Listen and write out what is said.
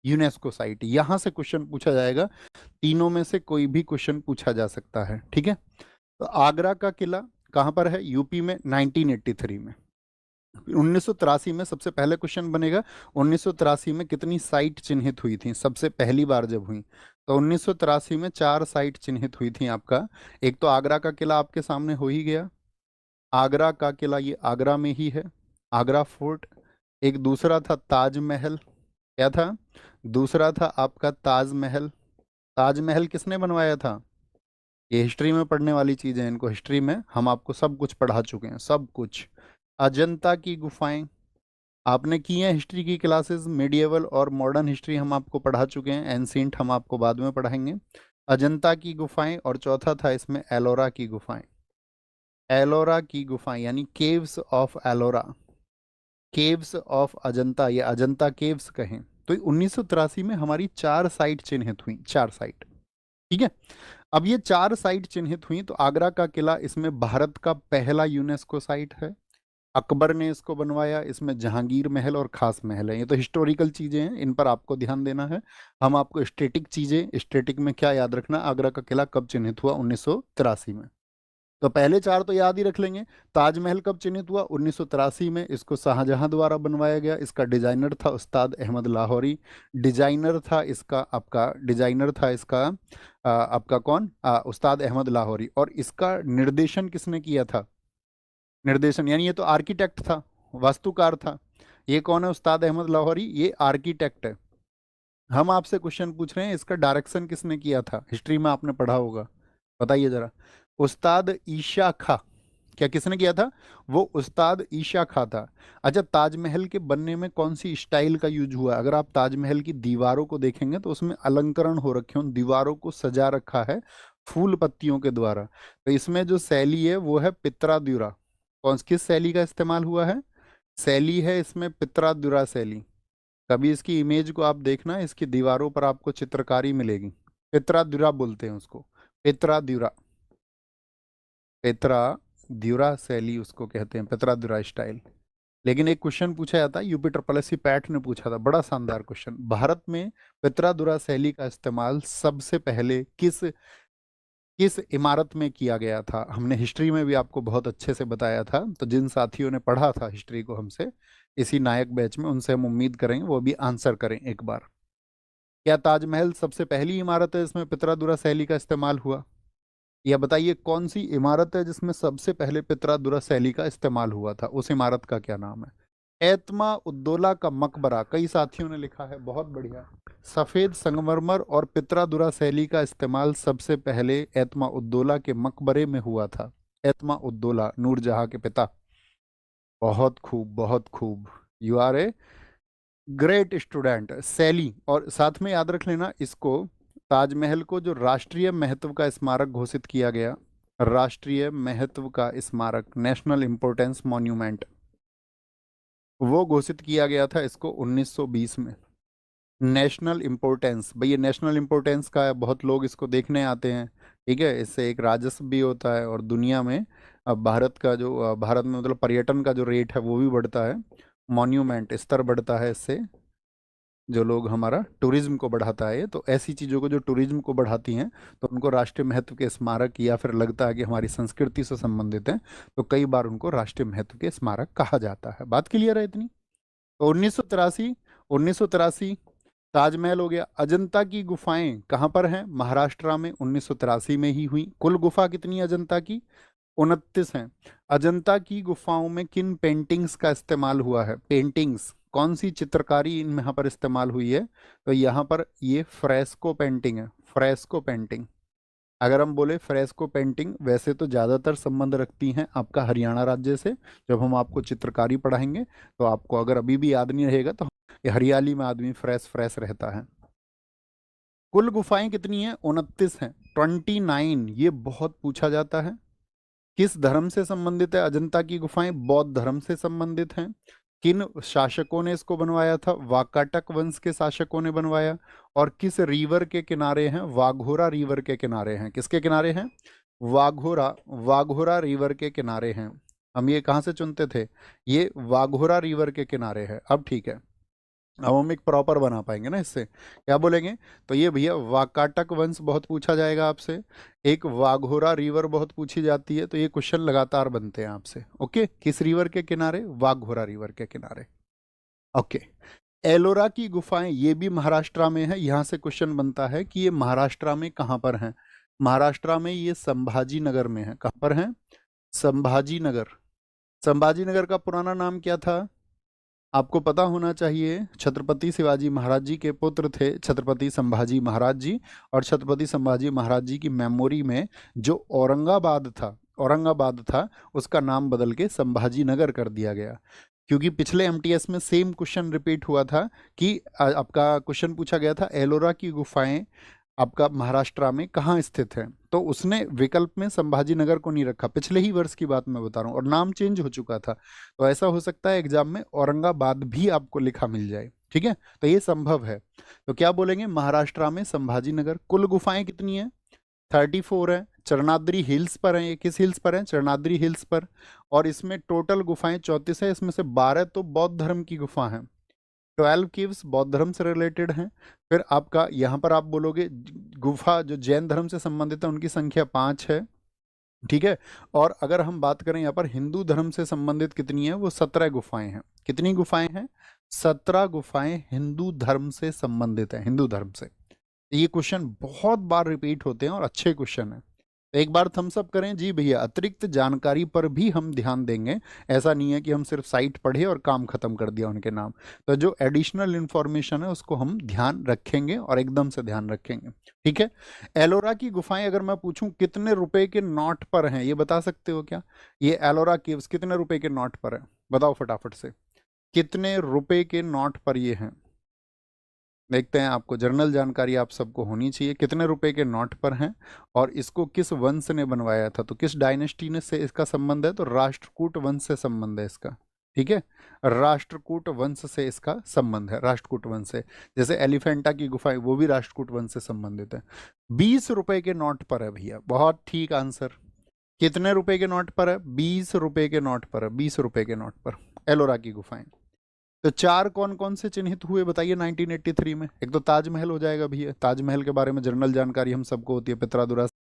UNESCO site, यहां से question पूछा जाएगा। तीनों में से कोई भी क्वेश्चन पूछा जा सकता है, ठीक है। तो आगरा का किला कहां पर है? यूपी में, 1983 में। 1983 में सबसे पहले क्वेश्चन बनेगा, 1983 में कितनी साइट चिन्हित हुई थी सबसे पहली बार जब हुई? तो 1983 में 4 साइट चिन्हित हुई थी आपका। एक तो आगरा का किला आपके सामने हो ही गया, आगरा का किला ये आगरा में ही है, आगरा फोर्ट। एक दूसरा था ताजमहल, क्या था? दूसरा था आपका ताजमहल। ताजमहल किसने बनवाया था? ये हिस्ट्री में पढ़ने वाली चीजें हैं, इनको हिस्ट्री में हम आपको सब कुछ पढ़ा चुके हैं, सब कुछ। अजंता की गुफाएं आपने की हैं हिस्ट्री की क्लासेस, मेडिएवल और मॉडर्न हिस्ट्री हम आपको पढ़ा चुके हैं, एंशिएंट हम आपको बाद में पढ़ाएंगे। अजंता की गुफाएं, और चौथा था इसमें एलोरा की गुफाएं। एलोरा की गुफाएं यानी caves of Ellora, caves of Ajanta, ये अजंता केव्स कहें। तो 1983 में हमारी 4 साइट चिन्हित हुई, 4 साइट, ठीक है। अब ये 4 साइट चिन्हित हुई, तो आगरा का किला इसमें भारत का पहला यूनेस्को साइट है, अकबर ने इसको बनवाया। इसमें जहांगीर महल और खास महल है। ये तो हिस्टोरिकल चीजें हैं, इन पर आपको ध्यान देना है। हम आपको स्टैटिक चीजें, स्टैटिक में क्या याद रखना, आगरा का किला कब चिन्हित हुआ? 1983 में। तो पहले 4 तो याद ही रख लेंगे। ताजमहल कब चिन्हित हुआ? 1983 में, इसको शाहजहां द्वारा बनवाया गया। इसका डिजाइनर था उस्ताद अहमद लाहौरी। डिजाइनर था इसका आपका, डिजाइनर था इसका आपका कौन? उस्ताद अहमद लाहौरी। और इसका निर्देशन किसने किया था? निर्देशन यानी ये तो आर्किटेक्ट था, वास्तुकार था। ये कौन है? उस्ताद अहमद लाहौरी, ये आर्किटेक्ट है। हम आपसे क्वेश्चन पूछ रहे हैं इसका डायरेक्शन किसने किया था? हिस्ट्री में आपने पढ़ा होगा, बताइए जरा। उस्ताद ईशा खां। क्या किसने किया था? वो उस्ताद ईशा खां था। अच्छा, ताजमहल के बनने में कौन सी स्टाइल का यूज हुआ? अगर आप ताजमहल की दीवारों को देखेंगे तो उसमें अलंकरण हो रखे हैं, उन दीवारों को सजा रखा है फूल पत्तियों के द्वारा। तो इसमें जो शैली है वो है पित्राद्युरा। कौन किस शैली का इस्तेमाल हुआ है? शैली है इसमें पित्राद्युरा शैली। कभी इसकी इमेज को आप देखना, इसकी दीवारों पर आपको चित्रकारी मिलेगी। पित्राद्युरा बोलते हैं उसको, पित्राद्युरा, पित्राद्युरा शैली उसको कहते हैं, पित्राद्युरा स्टाइल। लेकिन एक क्वेश्चन पूछा जाता है, UP triple S C PET ने पूछा था, बड़ा शानदार क्वेश्चन। भारत में पित्राद्युरा शैली का इस्तेमाल सबसे पहले किस किस इमारत में किया गया था? हमने हिस्ट्री में भी आपको बहुत अच्छे से बताया था। तो जिन साथियों ने पढ़ा था हिस्ट्री को हमसे इसी नायक बैच में, उनसे हम उम्मीद करेंगे वो भी आंसर करें एक बार। क्या ताजमहल सबसे पहली इमारत है जिसमें पित्रादुरा शैली का इस्तेमाल हुआ? या बताइए कौन सी इमारत है जिसमें सबसे पहले पित्रादुरा शैली का इस्तेमाल हुआ था? उस इमारत का क्या नाम है? एतमा उद्दौला का मकबरा, कई साथियों ने लिखा है, बहुत बढ़िया। सफेद संगमरमर और पित्रादुरा शैली का इस्तेमाल सबसे पहले एतमा उद्दौला के मकबरे में हुआ था। एतमा उद्दौला नूरजहां के पिता। बहुत खूब, बहुत खूब। You are a great student. Shaili, और साथ में याद रख लेना इसको, ताजमहल को जो राष्ट्रीय महत्व का स्मारक घोषित किया गया, राष्ट्रीय महत्व का स्मारक, नेशनल इंपोर्टेंस मॉन्यूमेंट, वो घोषित किया गया था इसको 1920 में। नेशनल इम्पोर्टेंस, भाई ये नेशनल इम्पोर्टेंस का है, बहुत लोग इसको देखने आते हैं, ठीक है। इससे एक राजस्व भी होता है, और दुनिया में अब भारत का जो भारत में मतलब पर्यटन का जो रेट है वो भी बढ़ता है, मॉन्यूमेंट स्तर बढ़ता है इससे, जो लोग हमारा टूरिज्म को बढ़ाता है। तो ऐसी चीज़ों को जो टूरिज्म को बढ़ाती हैं, तो उनको राष्ट्रीय महत्व के स्मारक, या फिर लगता है कि हमारी संस्कृति से संबंधित है, तो कई बार उनको राष्ट्रीय महत्व के स्मारक कहा जाता है। बात क्लियर है इतनी? तो 1983, 1983 ताजमहल हो गया। अजंता की गुफाएं कहाँ पर हैं? महाराष्ट्र में, 1983 में ही हुई। कुल गुफा कितनी है अजंता की? 29 हैं। अजंता की गुफाओं में किन पेंटिंग्स का इस्तेमाल हुआ है? पेंटिंग्स, कौन सी चित्रकारी इन यहाँ पर इस्तेमाल हुई है? तो यहाँ पर ये फ्रेस्को पेंटिंग है, फ्रेस्को पेंटिंग। अगर हम बोले फ्रेस्को पेंटिंग, वैसे तो ज़्यादातर संबंध रखती हैं आपका हरियाणा राज्य से। जब हम आपको चित्रकारी पढ़ाएंगे तो आपको अगर अभी भी याद नहीं रहेगा, तो ये हरियाली में आदमी फ्रेश फ्रेश रहता है। कुल गुफाएं कितनी हैं? 29 हैं, 29। ये बहुत पूछा जाता है। किस धर्म से संबंधित है अजंता की गुफाएं? बौद्ध धर्म से संबंधित हैं। किन शासकों ने इसको बनवाया था? वाकाटक वंश के शासकों ने बनवाया। और किस रिवर के किनारे हैं? वाघोरा रिवर के किनारे हैं। किसके किनारे हैं? वाघोरा, वाघोरा रिवर के किनारे हैं। हम ये कहाँ से चुनते थे? ये वाघोरा रिवर के किनारे है। अब ठीक है, अब हम एक प्रॉपर बना पाएंगे ना इससे, क्या बोलेंगे? तो ये भैया वाकाटक वंश बहुत पूछा जाएगा आपसे, एक वाघोरा रिवर बहुत पूछी जाती है, तो ये क्वेश्चन लगातार बनते हैं आपसे। ओके, किस रिवर के किनारे? वाघोरा रिवर के किनारे। ओके, एलोरा की गुफाएं ये भी महाराष्ट्र में है, यहाँ से क्वेश्चन बनता है कि ये महाराष्ट्र में कहाँ पर है? महाराष्ट्र में ये संभाजी नगर में है। कहाँ पर है? संभाजी नगर। संभाजी नगर का पुराना नाम क्या था? आपको पता होना चाहिए, छत्रपति शिवाजी महाराज जी के पुत्र थे छत्रपति संभाजी महाराज जी, और छत्रपति संभाजी महाराज जी की मेमोरी में जो औरंगाबाद था उसका नाम बदल के संभाजी नगर कर दिया गया। क्योंकि पिछले एमटीएस में सेम क्वेश्चन रिपीट हुआ था कि आपका क्वेश्चन पूछा गया था एलोरा की गुफाएं आपका महाराष्ट्र में कहाँ स्थित है, तो उसने विकल्प में संभाजी नगर को नहीं रखा। पिछले ही वर्ष की बात मैं बता रहा हूँ, और नाम चेंज हो चुका था। तो ऐसा हो सकता है एग्जाम में औरंगाबाद भी आपको लिखा मिल जाए। ठीक है, तो ये संभव है। तो क्या बोलेंगे? महाराष्ट्र में संभाजी नगर। कुल गुफाएं कितनी है? 34 है। चरणाद्री हिल्स पर है, ये किस हिल्स पर है? चरणाद्री हिल्स पर। और इसमें टोटल गुफाएं 34 है, इसमें से 12 तो बौद्ध धर्म की गुफा हैं। 12 केव्स बौद्ध धर्म से रिलेटेड हैं। फिर आपका यहाँ पर आप बोलोगे गुफा जो जैन धर्म से संबंधित है उनकी संख्या 5 है। ठीक है, और अगर हम बात करें यहाँ पर हिंदू धर्म से संबंधित कितनी है, वो 17 गुफाएं हैं। कितनी गुफाएं हैं? 17 गुफाएं हिंदू धर्म से संबंधित है, हिंदू धर्म से। ये क्वेश्चन बहुत बार रिपीट होते हैं और अच्छे क्वेश्चन है। एक बार थम्स अप करें जी भैया। अतिरिक्त जानकारी पर भी हम ध्यान देंगे, ऐसा नहीं है कि हम सिर्फ साइट पढ़े और काम खत्म कर दिया उनके नाम। तो जो एडिशनल इंफॉर्मेशन है उसको हम ध्यान रखेंगे और एकदम से ध्यान रखेंगे। ठीक है, एलोरा की गुफाएं अगर मैं पूछूं कितने रुपए के नोट पर हैं, ये बता सकते हो क्या? ये एलोरा केव्स कितने रुपए के नोट पर है? बताओ फटाफट से, कितने रुपए के नोट पर ये हैं? देखते हैं, आपको जनरल जानकारी आप सबको होनी चाहिए। कितने रुपए के नोट पर हैं और इसको किस वंश ने बनवाया था? तो किस डायनेस्टी ने से इसका संबंध है? तो राष्ट्रकूट वंश से संबंध है इसका। ठीक है, राष्ट्रकूट वंश से इसका संबंध है, राष्ट्रकूट वंश से। जैसे एलिफेंटा की गुफाएं वो भी राष्ट्रकूट वंश से संबंधित है। 20 रुपए के नोट पर है भैया, बहुत ठीक आंसर। कितने रुपए के नोट पर है? 20 रुपए के नोट पर है, 20 रुपए के नोट पर एलोरा की गुफाएं। तो चार कौन कौन से चिन्हित हुए बताइए 1983 में? एक तो ताजमहल हो जाएगा भैया, ताजमहल के बारे में जनरल जानकारी हम सबको होती है, पित्रा दुरा